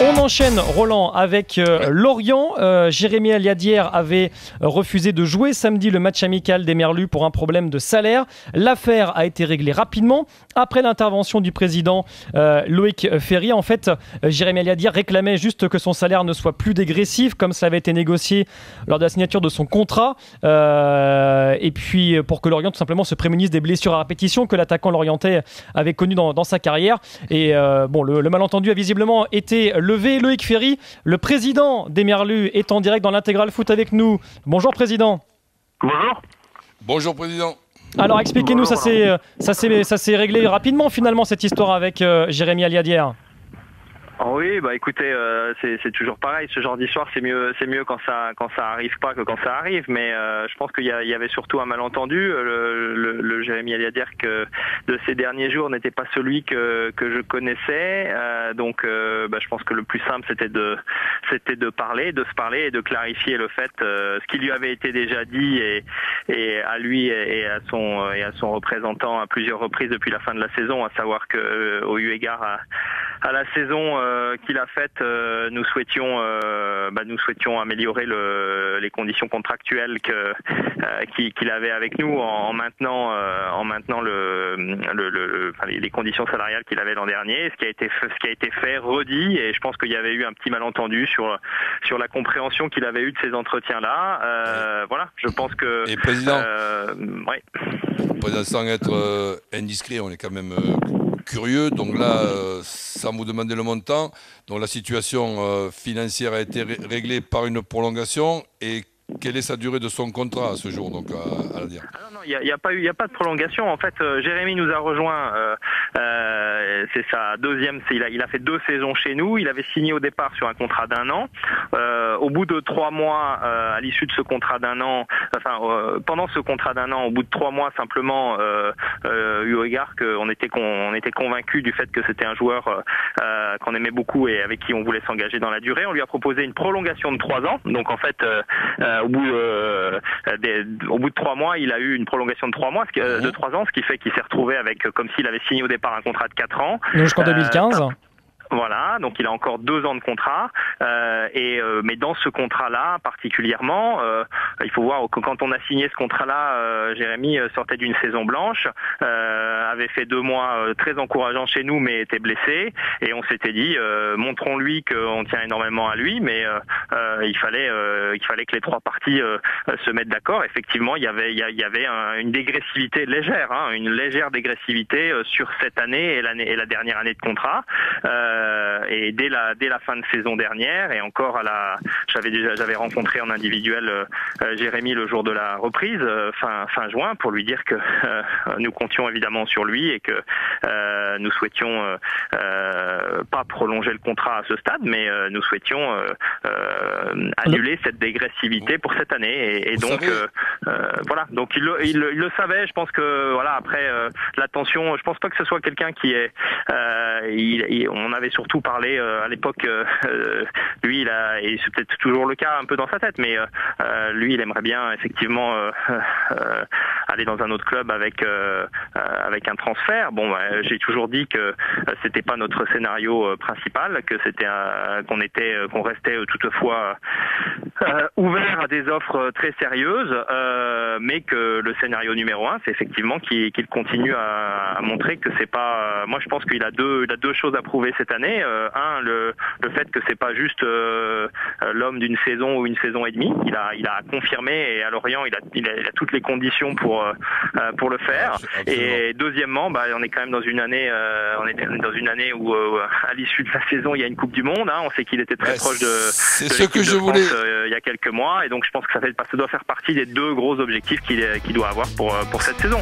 On enchaîne, Roland, avec Lorient. Jérémy Aliadière avait refusé de jouer samedi le match amical des Merlus pour un problème de salaire. L'affaire a été réglée rapidement. Après l'intervention du président Loïc Ferry, en fait, Jérémy Aliadière réclamait juste que son salaire ne soit plus dégressif, comme ça avait été négocié lors de la signature de son contrat. Et puis, pour que Lorient, tout simplement, se prémunisse des blessures à répétition que l'attaquant lorientais avait connues dans sa carrière. Et le malentendu a visiblement été levé. Loïc Ferry, le président des Merlus, est en direct dans l'Intégral Foot avec nous. Bonjour président. Bonjour. Bonjour président. Alors expliquez-nous, ça s'est réglé rapidement finalement cette histoire avec Jérémy Aliadière. Oui, bah écoutez, c'est toujours pareil. Ce genre d'histoire, c'est mieux quand ça arrive pas que quand ça arrive. Mais je pense qu'il y avait surtout un malentendu. Le Jérémy Aliadière de ces derniers jours n'était pas celui que je connaissais. Je pense que le plus simple c'était de se parler et de clarifier le fait, ce qui lui avait été déjà dit et à lui et à son représentant à plusieurs reprises depuis la fin de la saison, à savoir que au eu égard à la saison qu'il a faite, nous souhaitions améliorer les conditions contractuelles qu'il avait avec nous en maintenant les conditions salariales qu'il avait l'an dernier. Ce qui a été fait, redit, et je pense qu'il y avait eu un petit malentendu sur la compréhension qu'il avait eu de ces entretiens-là. Voilà, je pense que. Et président, ouais. Président, sans être indiscret, on est quand même curieux. Donc là, sans vous demander le montant, donc la situation financière a été réglée par une prolongation. Et quelle est sa durée de son contrat à ce jour, donc à la dire? Non, il n'y a pas de prolongation. En fait, Jérémy nous a rejoint. C'est sa deuxième. Il a fait 2 saisons chez nous. Il avait signé au départ sur un contrat d'1 an. Au bout de 3 mois, à l'issue de ce contrat d'1 an, pendant ce contrat d'1 an, au bout de 3 mois simplement, eu égard qu'on était convaincus du fait que c'était un joueur qu'on aimait beaucoup et avec qui on voulait s'engager dans la durée, on lui a proposé une prolongation de 3 ans. Donc en fait, au bout de 3 mois, il a eu une prolongation de 3 mois, de 3 ans, ce qui fait qu'il s'est retrouvé avec, comme s'il avait signé au départ un contrat de 4 ans. Jusqu'en 2015. Voilà, donc il a encore 2 ans de contrat, mais dans ce contrat-là particulièrement, il faut voir que quand on a signé ce contrat-là, Jérémy sortait d'une saison blanche, avait fait 2 mois très encourageants chez nous, mais était blessé, et on s'était dit, montrons-lui qu'on tient énormément à lui, mais il fallait que les 3 parties se mettent d'accord. Effectivement, il y avait une dégressivité légère, une légère dégressivité sur cette année et la dernière année de contrat. Et dès la fin de saison dernière, et encore j'avais rencontré en individuel Jérémy le jour de la reprise, fin juin, pour lui dire que nous comptions évidemment sur lui et que nous souhaitions pas prolonger le contrat à ce stade, mais nous souhaitions annuler cette dégressivité pour cette année. Et donc voilà, donc il le savait. Je pense que voilà, après l'attention, je pense pas que ce soit quelqu'un qui est on avait surtout parlé à l'époque, lui et c'est peut-être toujours le cas un peu dans sa tête, mais lui il aimerait bien effectivement aller dans un autre club avec un transfert. Bon, j'ai toujours dit que c'était pas notre scénario principal, que c'était qu'on restait toutefois ouvert à des offres très sérieuses, mais que le scénario numéro 1, c'est effectivement qu'il continue à montrer que c'est pas. Moi, je pense qu'il a deux choses à prouver cette année. Le fait que c'est pas juste l'homme d'une saison ou une saison et demie. Il a confirmé, et à Lorient, il a toutes les conditions pour le faire. Et deuxièmement, on est quand même dans une année, où à l'issue de la saison, il y a une Coupe du Monde. On sait qu'il était très proche de l'équipe de France il y a quelques mois, et donc je pense que ça doit faire partie des 2 gros objectifs qu'il doit avoir pour cette saison.